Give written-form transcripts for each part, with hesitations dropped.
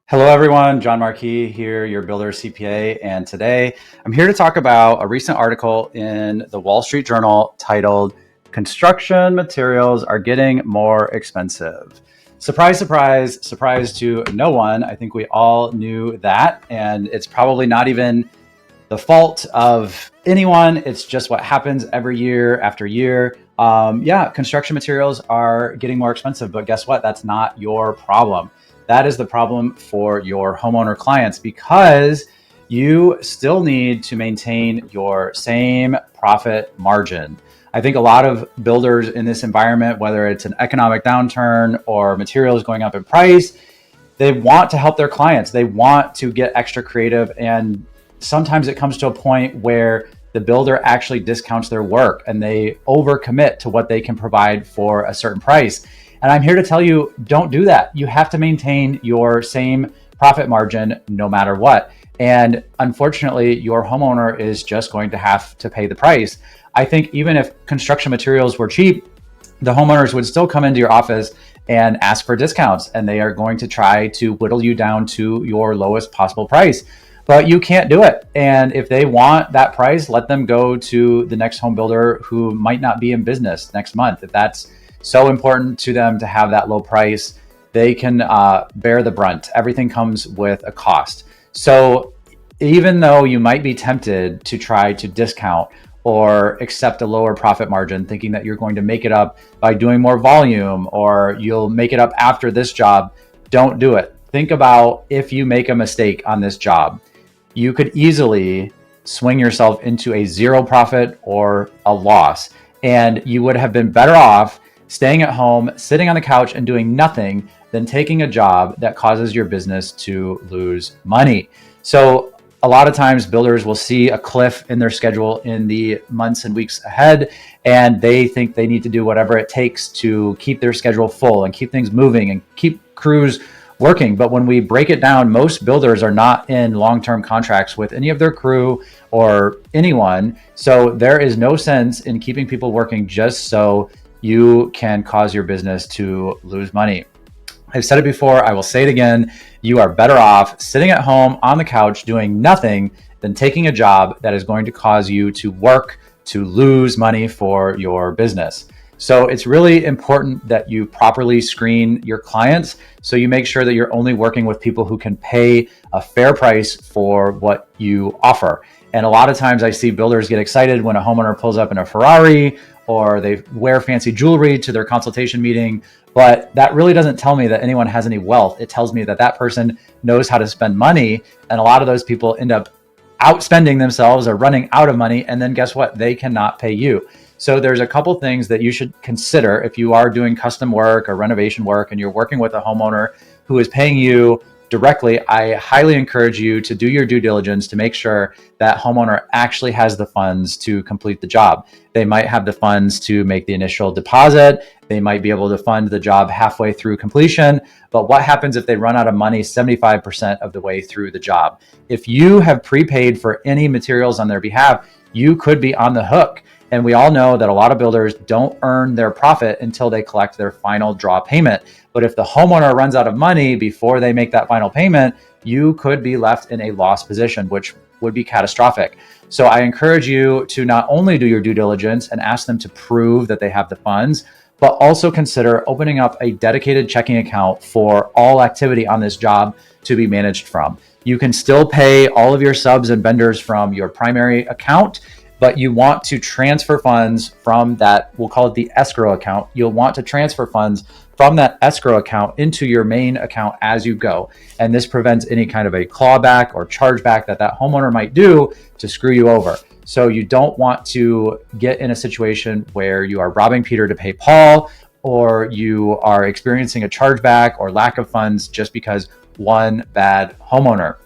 Hello everyone, Jon Markee here, your Builder CPA, and today I'm here to talk about a recent article in the Wall Street Journal titled "Construction Materials Are Getting More Expensive." Surprise, surprise, surprise to no one. I think we all knew that, and it's probably not even the fault of anyone. It's just what happens every year after year. Yeah, construction materials are getting more expensive, but guess what? That's not your problem. That is the problem for your homeowner clients because you still need to maintain your same profit margin. I think a lot of builders in this environment, whether it's an economic downturn or materials going up in price, they want to help their clients. They want to get extra creative. And sometimes it comes to a point where the builder actually discounts their work and they overcommit to what they can provide for a certain price. And I'm here to tell you, don't do that. You have to maintain your same profit margin no matter what. And unfortunately, your homeowner is just going to have to pay the price. I think even if construction materials were cheap, the homeowners would still come into your office and ask for discounts, and they are going to try to whittle you down to your lowest possible price. But you can't do it. And if they want that price, let them go to the next home builder who might not be in business next month. If that's so important to them to have that low price, they can bear the brunt. Everything comes with a cost. So even though you might be tempted to try to discount or accept a lower profit margin, thinking that you're going to make it up by doing more volume or you'll make it up after this job, don't do it. Think about if you make a mistake on this job, you could easily swing yourself into a zero profit or a loss. And you would have been better off staying at home, sitting on the couch and doing nothing than taking a job that causes your business to lose money. So a lot of times builders will see a cliff in their schedule in the months and weeks ahead, and they think they need to do whatever it takes to keep their schedule full and keep things moving and keep crews working. But when we break it down, most builders are not in long-term contracts with any of their crew or anyone. So there is no sense in keeping people working just so you can cause your business to lose money. I've said it before, I will say it again. You are better off sitting at home on the couch doing nothing than taking a job that is going to cause you to work to lose money for your business. So it's really important that you properly screen your clients so you make sure that you're only working with people who can pay a fair price for what you offer. And a lot of times I see builders get excited when a homeowner pulls up in a Ferrari or they wear fancy jewelry to their consultation meeting, but that really doesn't tell me that anyone has any wealth. It tells me that that person knows how to spend money, and a lot of those people end up outspending themselves or running out of money, and then guess what? They cannot pay you. So there's a couple things that you should consider if you are doing custom work or renovation work and you're working with a homeowner who is paying you directly. I highly encourage you to do your due diligence to make sure that homeowner actually has the funds to complete the job. They might have the funds to make the initial deposit. They might be able to fund the job halfway through completion. But what happens if they run out of money 75% of the way through the job? If you have prepaid for any materials on their behalf, you could be on the hook. And we all know that a lot of builders don't earn their profit until they collect their final draw payment. But if the homeowner runs out of money before they make that final payment, you could be left in a loss position, which would be catastrophic. So I encourage you to not only do your due diligence and ask them to prove that they have the funds, but also consider opening up a dedicated checking account for all activity on this job to be managed from. You can still pay all of your subs and vendors from your primary account, but you want to transfer funds from that, we'll call it the escrow account. You'll want to transfer funds from that escrow account into your main account as you go. And this prevents any kind of a clawback or chargeback that homeowner might do to screw you over. So you don't want to get in a situation where you are robbing Peter to pay Paul, or you are experiencing a chargeback or lack of funds just because one bad homeowner.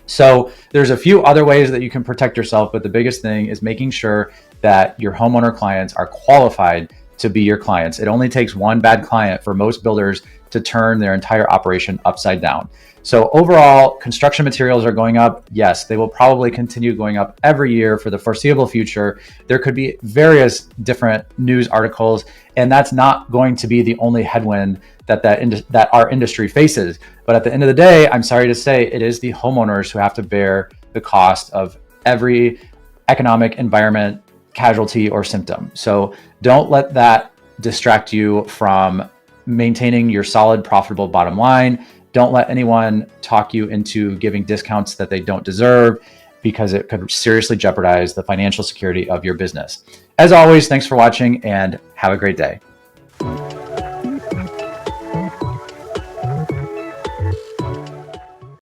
So there's a few other ways that you can protect yourself, but the biggest thing is making sure that your homeowner clients are qualified to be your clients. It only takes one bad client for most builders to turn their entire operation upside down. So overall, construction materials are going up. Yes, they will probably continue going up every year for the foreseeable future. There could be various different news articles, and that's not going to be the only headwind that our industry faces. But at the end of the day, I'm sorry to say, it is the homeowners who have to bear the cost of every economic environment casualty or symptom. So don't let that distract you from maintaining your solid, profitable bottom line. Don't let anyone talk you into giving discounts that they don't deserve, because it could seriously jeopardize the financial security of your business. As always, thanks for watching and have a great day.